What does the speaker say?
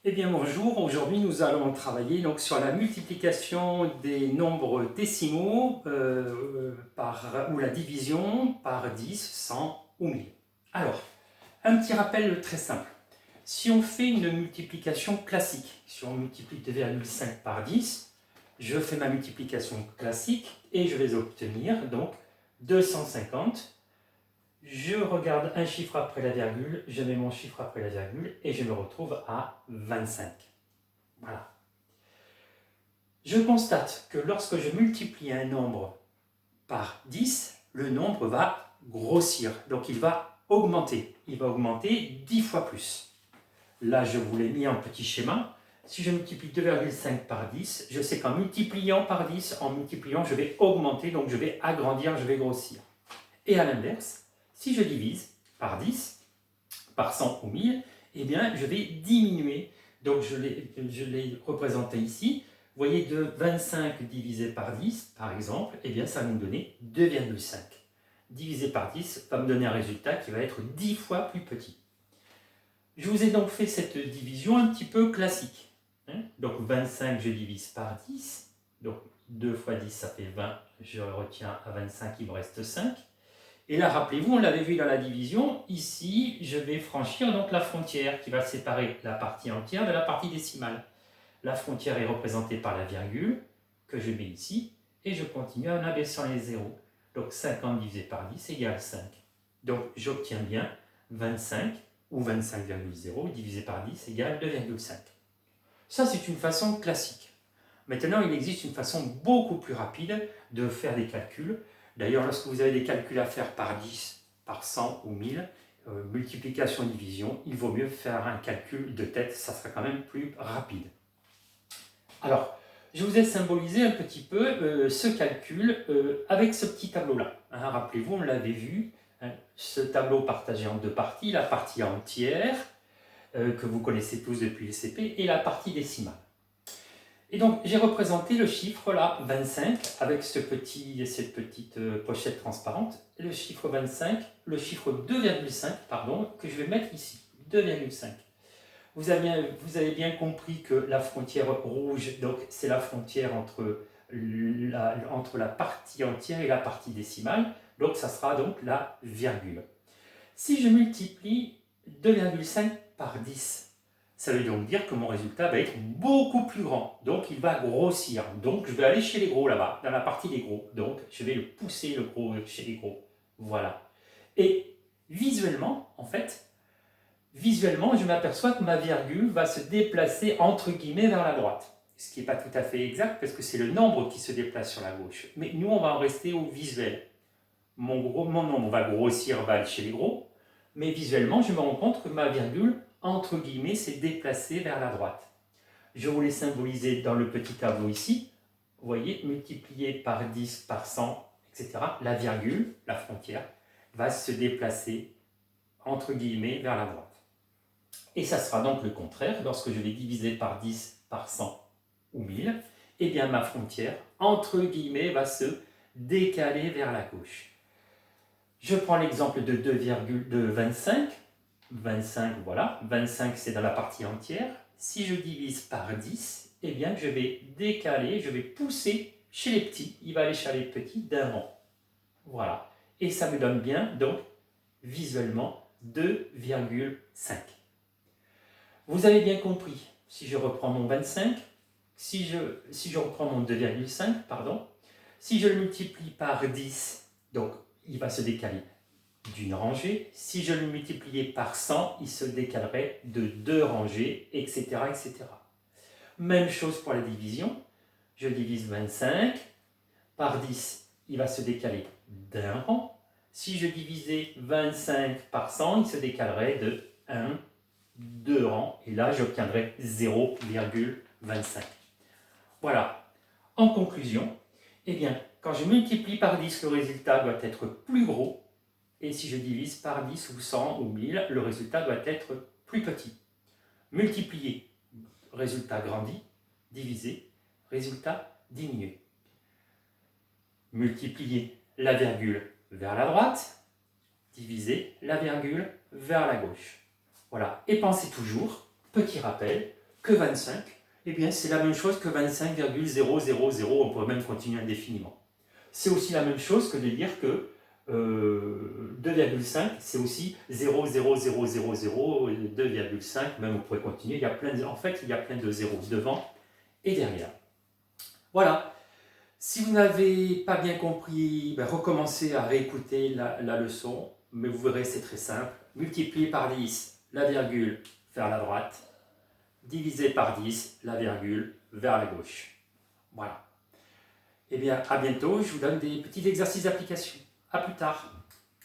Eh bien bonjour, aujourd'hui nous allons travailler donc sur la multiplication des nombres décimaux ou la division par 10, 100 ou 1000. Alors, un petit rappel très simple. Si on fait une multiplication classique, si on multiplie 2,5 par 10, je fais ma multiplication classique et je vais obtenir donc 250. Je regarde un chiffre après la virgule, je mets mon chiffre après la virgule et je me retrouve à 25. Voilà. Je constate que lorsque je multiplie un nombre par 10, le nombre va grossir, donc il va augmenter. Il va augmenter 10 fois plus. Là, je vous l'ai mis en petit schéma. Si je multiplie 2,5 par 10, je sais qu'en multipliant par 10, je vais augmenter, donc je vais agrandir, je vais grossir. Et à l'inverse, si je divise par 10, par 100 ou 1000, eh bien, je vais diminuer. Donc, je l'ai représenté ici. Vous voyez, de 25 divisé par 10, par exemple, eh bien, ça va nous donner 2,5. Divisé par 10 va me donner un résultat qui va être 10 fois plus petit. Je vous ai donc fait cette division un petit peu classique. Donc, 25, je divise par 10. Donc, 2 fois 10, ça fait 20. Je retiens à 25, il me reste 5. Et là, rappelez-vous, on l'avait vu dans la division, ici, je vais franchir donc la frontière qui va séparer la partie entière de la partie décimale. La frontière est représentée par la virgule, que je mets ici, et je continue en abaissant les zéros. Donc 50 divisé par 10 égale 5. Donc j'obtiens bien 25, ou 25,0 divisé par 10 égale 2,5. Ça, c'est une façon classique. Maintenant, il existe une façon beaucoup plus rapide de faire des calculs. D'ailleurs, lorsque vous avez des calculs à faire par 10, par 100 ou 1000, multiplication et division, il vaut mieux faire un calcul de tête, ça sera quand même plus rapide. Alors, je vous ai symbolisé un petit peu ce calcul avec ce petit tableau-là. Rappelez-vous, on l'avait vu, ce tableau partagé en deux parties, la partie entière, que vous connaissez tous depuis le CP, et la partie décimale. Et donc, j'ai représenté le chiffre là, 25, avec cette petite pochette transparente. Le chiffre 25, le chiffre 2,5, pardon, que je vais mettre ici, 2,5. Vous avez bien compris que la frontière rouge, donc c'est la frontière entre la partie entière et la partie décimale. Donc, ça sera donc la virgule. Si je multiplie 2,5 par 10, ça veut donc dire que mon résultat va être beaucoup plus grand. Donc, il va grossir. Donc, je vais aller chez les gros là-bas, dans la partie des gros. Donc, je vais le pousser, le gros, chez les gros. Voilà. Et visuellement, en fait, je m'aperçois que ma virgule va se déplacer entre guillemets vers la droite. Ce qui n'est pas tout à fait exact parce que c'est le nombre qui se déplace sur la gauche. Mais nous, on va en rester au visuel. Mon nombre va grossir, va aller chez les gros. Mais visuellement, je me rends compte que ma virgule, entre guillemets, s'est déplacée vers la droite. Je vous l'ai symbolisé dans le petit tableau ici. Vous voyez, multiplié par 10, par 100, etc. La virgule, la frontière, va se déplacer, entre guillemets, vers la droite. Et ça sera donc le contraire. Lorsque je vais diviser par 10, par 100 ou 1000, eh bien ma frontière, entre guillemets, va se décaler vers la gauche. Je prends l'exemple de 25. 25, voilà. 25, c'est dans la partie entière. Si je divise par 10, eh bien, je vais décaler, je vais pousser chez les petits. Il va aller chez les petits d'un rang. Voilà. Et ça me donne bien, donc, visuellement, 2,5. Vous avez bien compris, si je reprends mon 25, si je reprends mon 2,5, pardon, si je le multiplie par 10, donc il va se décaler d'une rangée. Si je le multipliais par 100, il se décalerait de 2 rangées, etc., etc. Même chose pour la division. Je divise 25 par 10, il va se décaler d'un rang. Si je divisais 25 par 100, il se décalerait de 1, 2 rangs, et là j'obtiendrai 0,25. Voilà. En conclusion, eh bien, quand je multiplie par 10, le résultat doit être plus gros, et si je divise par 10 ou 100 ou 1000, le résultat doit être plus petit. Multiplier, résultat grandi, diviser, résultat diminué. Multiplier la virgule vers la droite, diviser la virgule vers la gauche. Voilà. Et pensez toujours, petit rappel, que 25, eh bien c'est la même chose que 25,000, on pourrait même continuer indéfiniment. C'est aussi la même chose que de dire que 2,5 c'est aussi 0,0000, 2,5, même on pourrait continuer, en fait il y a plein de zéros devant et derrière. Voilà. Si vous n'avez pas bien compris, ben recommencez à réécouter la leçon, mais vous verrez, c'est très simple. Multiplier par 10, la virgule vers la droite, diviser par 10, la virgule vers la gauche. Voilà. Eh bien, à bientôt, je vous donne des petits exercices d'application. À plus tard.